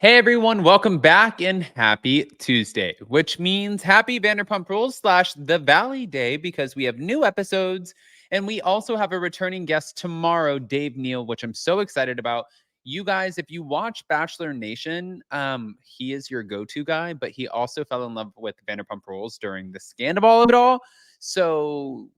Hey everyone, welcome back and happy Tuesday, which means happy Vanderpump Rules slash The Valley Day because we have new episodes and we also have a returning guest tomorrow, Dave Neal, which I'm so excited about. You guys, if you watch Bachelor Nation, he is your go-to guy, but he also fell in love with Vanderpump Rules during the scandal of it all. So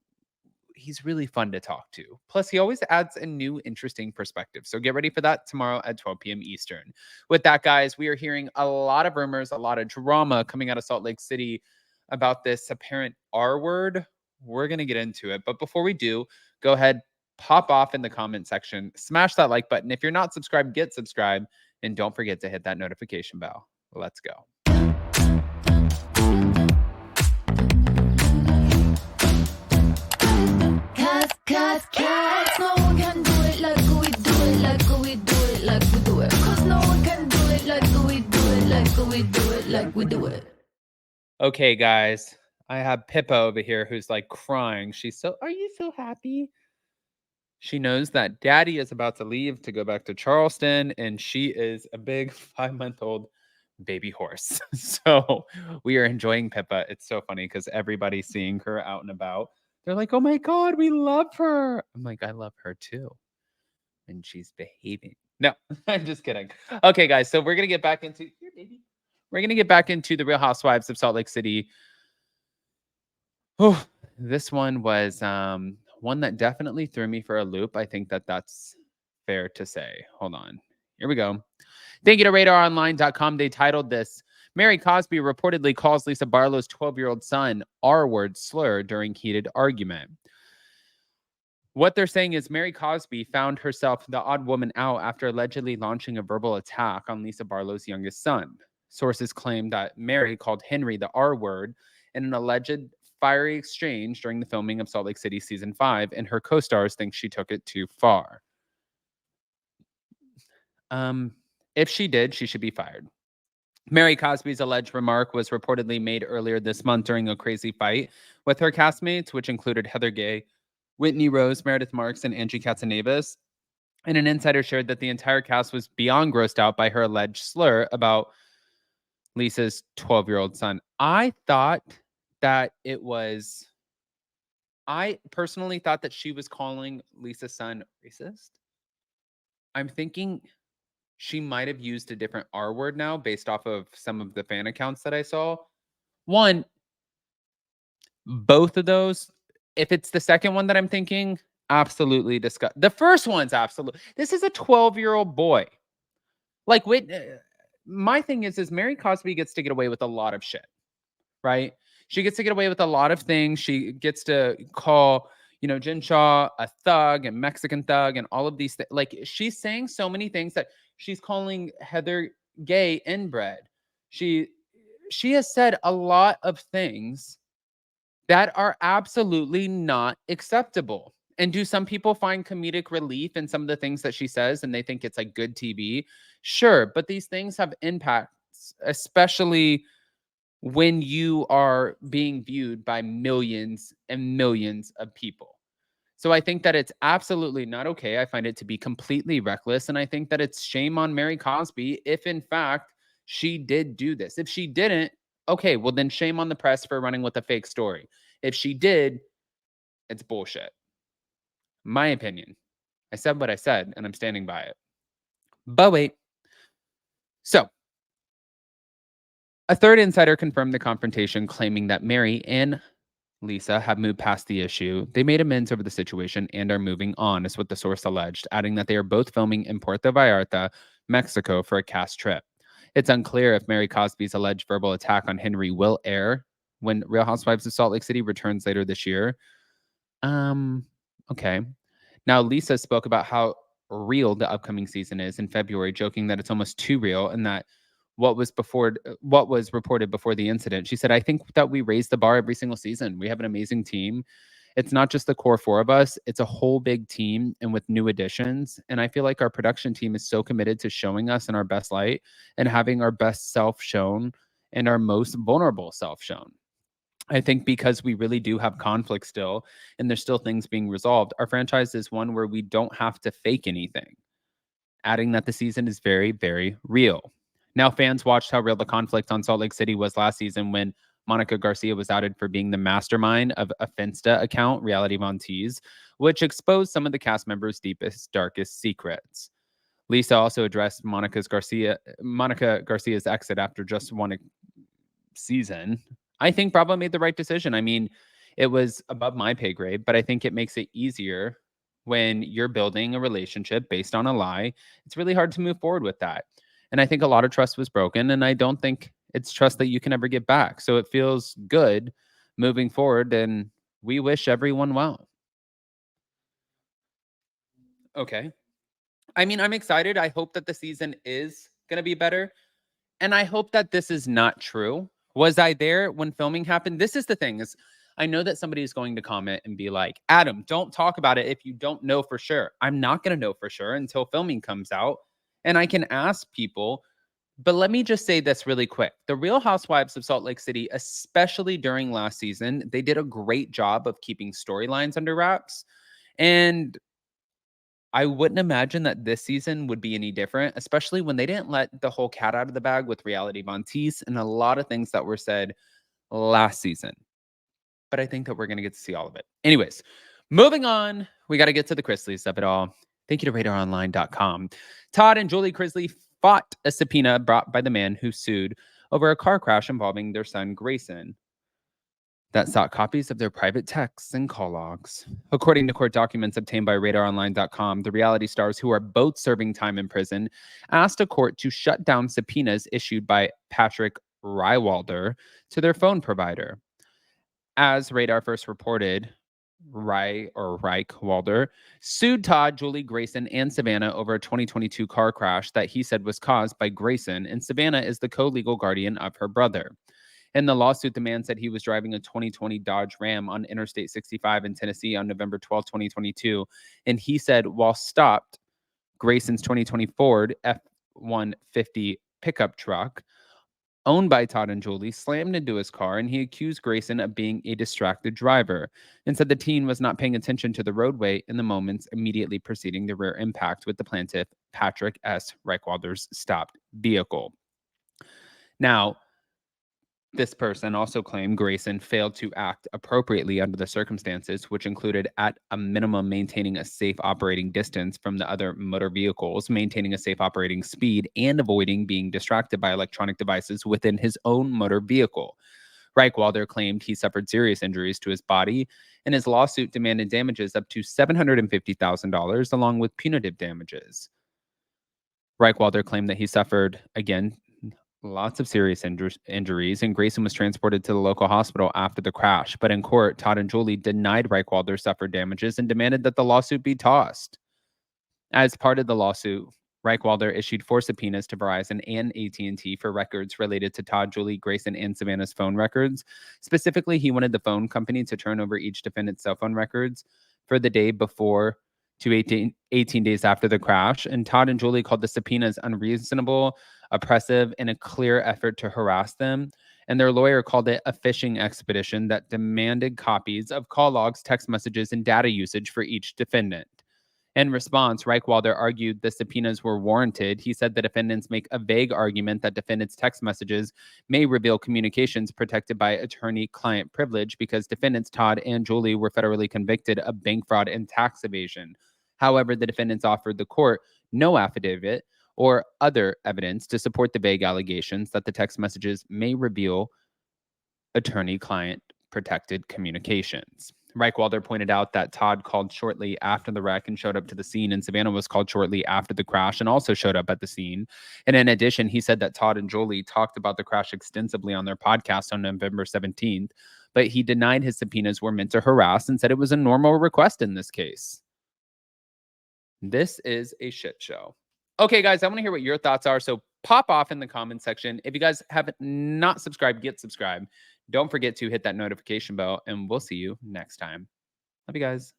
he's really fun to talk to. Plus, he always adds a new, interesting perspective. So get ready for that tomorrow at 12 p.m. Eastern. With that, guys, we are hearing a lot of rumors, a lot of drama coming out of Salt Lake City about this apparent R word. We're going to get into it. But before we do, go ahead, pop off in the comment section, smash that like button. If you're not subscribed, get subscribed. And don't forget to hit that notification bell. Let's go. Cause no one can do it like we do it, like we do it, like we do it. Cause no one can do it like we do it, like we do it, like we do it. Okay, guys, I have Pippa over here who's like crying. Are you so happy? She knows that daddy is about to leave to go back to Charleston, and she is a big 5-month-old baby horse. So we are enjoying Pippa. It's so funny because everybody's seeing her out and about. They're like, oh my God, we love her. I'm like, I love her too. And she's behaving. No, I'm just kidding. Okay, guys. So we're gonna get back into here, baby. We're gonna get back into the Real Housewives of Salt Lake City. Oh, this one was one that definitely threw me for a loop. I think that's fair to say. Hold on. Here we go. Thank you to RadarOnline.com. They titled this, Mary Cosby reportedly calls Lisa Barlow's 12-year-old son R-word slur during heated argument. What they're saying is Mary Cosby found herself the odd woman out after allegedly launching a verbal attack on Lisa Barlow's youngest son. Sources claim that Mary called Henry the R word in an alleged fiery exchange during the filming of Salt Lake City season 5, and her co-stars think she took it too far. If she did, she should be fired. Mary Cosby's alleged remark was reportedly made earlier this month during a crazy fight with her castmates, which included Heather Gay, Whitney Rose, Meredith Marks, and Angie Katzenabas. And an insider shared that the entire cast was beyond grossed out by her alleged slur about Lisa's 12-year-old son. I personally thought that she was calling Lisa's son racist. I'm thinking she might have used a different R word now based off of some of the fan accounts that I saw. One, both of those, if it's the second one that I'm thinking, absolutely disgust. The first one's absolute. This is a 12-year-old boy. Like, my thing is Mary Cosby gets to get away with a lot of shit, right? She gets to get away with a lot of things. She gets to call, Jen Shaw a thug and Mexican thug and all of these things. Like, she's saying so many things that she's calling Heather Gay inbred. She has said a lot of things that are absolutely not acceptable. And do some people find comedic relief in some of the things that she says and they think it's like good TV? Sure, but these things have impacts, especially when you are being viewed by millions and millions of people. So I think that it's absolutely not okay. I find it to be completely reckless. And I think that it's shame on Mary Cosby if, in fact, she did do this. If she didn't, okay, well, then shame on the press for running with a fake story. If she did, it's bullshit. My opinion. I said what I said, and I'm standing by it. But wait. So, a third insider confirmed the confrontation, claiming that Mary and Lisa have moved past the issue. They made amends over the situation and are moving on, is what the source alleged, adding that they are both filming in Puerto Vallarta, Mexico, for a cast trip. It's unclear if Mary Cosby's alleged verbal attack on Henry will air when Real Housewives of Salt Lake City returns later this year. Okay. Now, Lisa spoke about how real the upcoming season is in February, joking that it's almost too real and that what was reported before the incident. She said, I think that we raise the bar every single season. We have an amazing team. It's not just the core four of us. It's a whole big team and with new additions. And I feel like our production team is so committed to showing us in our best light and having our best self shown and our most vulnerable self shown. I think because we really do have conflict still and there's still things being resolved, our franchise is one where we don't have to fake anything. Adding that the season is very, very real. Now, fans watched how real the conflict on Salt Lake City was last season when Monica Garcia was outed for being the mastermind of a Finsta account, Reality Von Tease, which exposed some of the cast members' deepest, darkest secrets. Lisa also addressed Monica Garcia's exit after just one season. I think Bravo made the right decision. I mean, it was above my pay grade, but I think it makes it easier when you're building a relationship based on a lie. It's really hard to move forward with that. And I think a lot of trust was broken, and I don't think it's trust that you can ever get back. So it feels good moving forward, and we wish everyone well. Okay. I mean, I'm excited. I hope that the season is going to be better. And I hope that this is not true. Was I there when filming happened? This is the thing is I know that somebody is going to comment and be like, "Adam, don't talk about it if you don't know for sure." I'm not going to know for sure until filming comes out and I can ask people. But let me just say this really quick. The Real Housewives of Salt Lake City, especially during last season, they did a great job of keeping storylines under wraps. And I wouldn't imagine that this season would be any different, especially when they didn't let the whole cat out of the bag with Reality Von Teese and a lot of things that were said last season. But I think that we're going to get to see all of it. Anyways, moving on, we got to get to the Chrisleys of it all. Thank you to RadarOnline.com. Todd and Julie Chrisley fought a subpoena brought by the man who sued over a car crash involving their son, Grayson, that sought copies of their private texts and call logs. According to court documents obtained by RadarOnline.com, the reality stars, who are both serving time in prison, asked a court to shut down subpoenas issued by Patrick Rywalder to their phone provider. As Radar first reported, Reichwalder sued Todd, Julie, Grayson, and Savannah over a 2022 car crash that he said was caused by Grayson, and Savannah is the co-legal guardian of her brother. In the lawsuit, the man said he was driving a 2020 Dodge Ram on Interstate 65 in Tennessee on November 12, 2022. And he said, while stopped, Grayson's 2020 Ford F-150 pickup truck, owned by Todd and Julie, slammed into his car, and he accused Grayson of being a distracted driver and said the teen was not paying attention to the roadway in the moments immediately preceding the rear impact with the plaintiff, Patrick S. Reichwalder's stopped vehicle. Now, this person also claimed Grayson failed to act appropriately under the circumstances, which included at a minimum maintaining a safe operating distance from the other motor vehicles, maintaining a safe operating speed, and avoiding being distracted by electronic devices within his own motor vehicle. Reichwalder claimed he suffered serious injuries to his body, and his lawsuit demanded damages up to $750,000 along with punitive damages. Reichwalder claimed that he suffered, again, lots of serious injuries, and Grayson was transported to the local hospital after the crash. But in court, Todd and Julie denied Reichwalder suffered damages and demanded that the lawsuit be tossed. As part of the lawsuit, Reichwalder issued 4 subpoenas to Verizon and AT&T for records related to Todd, Julie, Grayson, and Savannah's phone records. Specifically, he wanted the phone company to turn over each defendant's cell phone records for the day before to 18 days after the crash. And Todd and Julie called the subpoenas unreasonable, oppressive, and a clear effort to harass them. And their lawyer called it a phishing expedition that demanded copies of call logs, text messages, and data usage for each defendant. In response, Reichwalder argued the subpoenas were warranted. He said the defendants make a vague argument that defendants' text messages may reveal communications protected by attorney-client privilege because defendants Todd and Julie were federally convicted of bank fraud and tax evasion. However, the defendants offered the court no affidavit or other evidence to support the vague allegations that the text messages may reveal attorney-client protected communications. Reichwalder pointed out that Todd called shortly after the wreck and showed up to the scene, and Savannah was called shortly after the crash and also showed up at the scene. And in addition, he said that Todd and Julie talked about the crash extensively on their podcast on November 17th, but he denied his subpoenas were meant to harass and said it was a normal request in this case. This is a shit show. Okay, guys, I want to hear what your thoughts are. So pop off in the comment section. If you guys have not subscribed, get subscribed. Don't forget to hit that notification bell, and we'll see you next time. Love you guys.